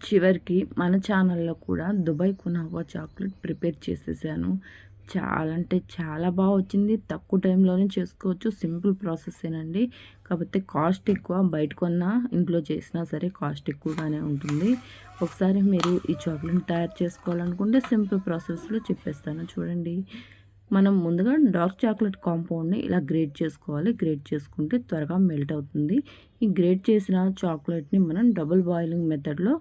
చివరికి మన ఛానల్లో కూడా దుబాయ్ కునాఫా చాక్లెట్ ప్రిపేర్ చేసేసాను. చాలా అంటే చాలా బాగా వచ్చింది. తక్కువ టైంలోనే చేసుకోవచ్చు. సింపుల్ ప్రాసెసేనండి. కాకపోతే కాస్ట్ ఎక్కువ. బయట కొన్నా ఇంట్లో చేసినా సరే కాస్ట్ ఎక్కువగానే ఉంటుంది. ఒకసారి మీరు ఈ చాక్లెట్ని తయారు చేసుకోవాలనుకుంటే సింపుల్ ప్రాసెస్లో చెప్పేస్తాను చూడండి. మనం ముందుగా డార్క్ చాక్లెట్ కాంపౌండ్ని ఇలా గ్రేట్ చేసుకోవాలి. గ్రేట్ చేసుకుంటే త్వరగా మెల్ట్ అవుతుంది. ఈ గ్రేట్ చేసిన చాక్లెట్ని మనం డబుల్ బాయిలింగ్ మెథడ్లో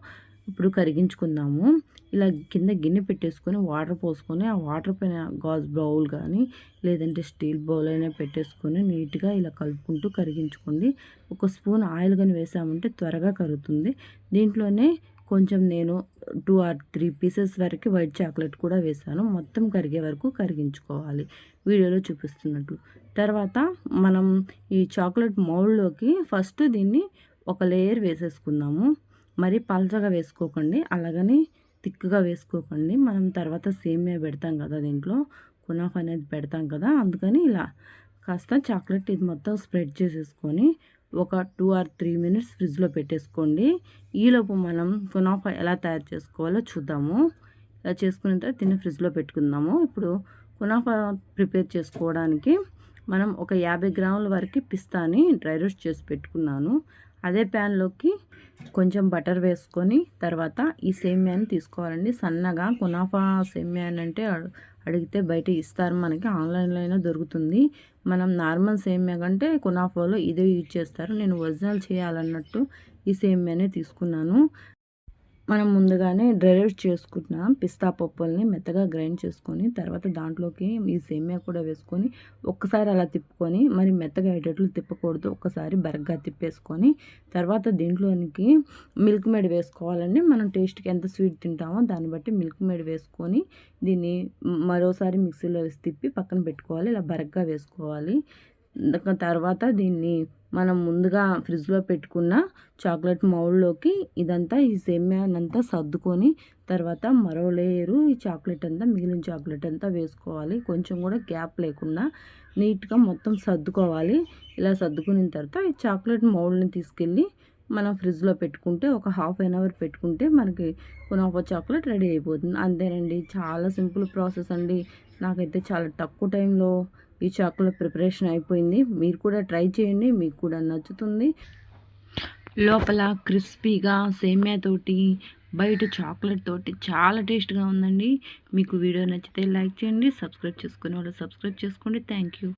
ఇప్పుడు కరిగించుకుందాము. ఇలా కింద గిన్నె పెట్టేసుకొని వాటర్ పోసుకొని ఆ వాటర్ పైన గాజు బౌల్ కానీ లేదంటే స్టీల్ బౌల్ అయినా పెట్టేసుకొని నీట్గా ఇలా కలుపుకుంటూ కరిగించుకోండి. ఒక స్పూన్ ఆయిల్ కానీ వేసామంటే త్వరగా కరుగుతుంది. దీంట్లోనే కొంచెం నేను 2 or 3 పీసెస్ వరకు వైట్ చాక్లెట్ కూడా వేసాను. మొత్తం కరిగే వరకు కరిగించుకోవాలి వీడియోలో చూపిస్తున్నట్లు. తర్వాత మనం ఈ చాక్లెట్ మౌల్డ్లోకి ఫస్ట్ దీన్ని ఒక లేయర్ వేసేసుకుందాము. మరీ పలచగా వేసుకోకండి, అలాగని థిక్గా వేసుకోకండి. మనం తర్వాత సేమియా పెడతాం కదా, దీంట్లో కునాఫా అనేది పెడతాం కదా, అందుకని ఇలా కాస్త చాక్లెట్ ఇది మొత్తం స్ప్రెడ్ చేసేసుకొని ఒక 2 or 3 మినిట్స్ ఫ్రిడ్జ్లో పెట్టేసుకోండి. ఈలోపు మనం కునాఫా ఎలా తయారు చేసుకోవాలో చూద్దాము. ఇలా చేసుకున్న తర్వాత దీన్ని ఫ్రిడ్జ్లో పెట్టుకుందాము. ఇప్పుడు కునాఫా ప్రిపేర్ చేసుకోవడానికి మనం ఒక 50 గ్రాముల వరకు పిస్తాని డ్రై రోస్ట్ చేసి పెట్టుకున్నాను. అదే ప్యాన్లోకి కొంచెం బటర్ వేసుకొని తర్వాత ఈ సేమ్యాని తీసుకోవాలండి. సన్నగా కునాఫా సేమ్యా అంటే అడిగితే బయట ఇస్తారు, మనకి ఆన్లైన్లో అయినా దొరుకుతుంది. మనం నార్మల్ సేమ్యా కంటే కునాఫాలో ఇదే యూజ్ చేస్తారు. నేను ఒరిజినల్ చేయాలన్నట్టు ఈ సేమ్యానే తీసుకున్నాను. మనం ముందుగానే డ్రై రోస్ట్ చేసుకున్న పిస్తా పప్పుల్ని మెత్తగా గ్రైండ్ చేసుకొని తర్వాత దాంట్లోకి ఈ సేమియా కూడా వేసుకొని ఒక్కసారి అలా తిప్పుకొని, మరి మెత్తగా అయ్యేటట్లు తిప్పకూడదు, ఒక్కసారి బరగ్గా తిప్పేసుకొని తర్వాత దీంట్లోనికి మిల్క్ మేడ్ వేసుకోవాలండి. మనం టేస్ట్కి ఎంత స్వీట్ తింటామో దాన్ని బట్టి మిల్క్ మేడ్ వేసుకొని దీన్ని మరోసారి మిక్సీలో వేసి తిప్పి పక్కన పెట్టుకోవాలి. ఇలా బరగ్గా వేసుకోవాలి. తర్వాత దీన్ని మనం ముందుగా ఫ్రిడ్జ్లో పెట్టుకున్న చాక్లెట్ మౌల్డ్లోకి ఇదంతా ఈ సేమ్యానంతా సర్దుకొని తర్వాత మరో లేయరు ఈ చాక్లెట్ అంతా మిగిలిన చాక్లెట్ అంతా వేసుకోవాలి. కొంచెం కూడా గ్యాప్ లేకుండా నీట్గా మొత్తం సర్దుకోవాలి. ఇలా సర్దుకున్న తర్వాత ఈ చాక్లెట్ మౌల్డ్ని తీసుకెళ్ళి మనం ఫ్రిడ్జ్లో పెట్టుకుంటే ఒక హాఫ్ అన్ అవర్ పెట్టుకుంటే మనకి కునాఫా చాక్లెట్ రెడీ అయిపోతుంది. అంతేనండి, చాలా సింపుల్ ప్రాసెస్ అండి. నాకైతే చాలా తక్కువ టైంలో ఈ చాక్లెట్ ప్రిపరేషన్ అయిపోయింది. మీరు కూడా ట్రై చేయండి, మీకు కూడా నచ్చుతుంది. లోపల క్రిస్పీగా సేమియా తోటి బయట చాక్లెట్ తోటి చాలా టేస్ట్గా ఉందండి. మీకు వీడియో నచ్చితే లైక్ చేయండి, సబ్స్క్రైబ్ చేసుకునే వాళ్ళు సబ్స్క్రైబ్ చేసుకోండి. Thank you.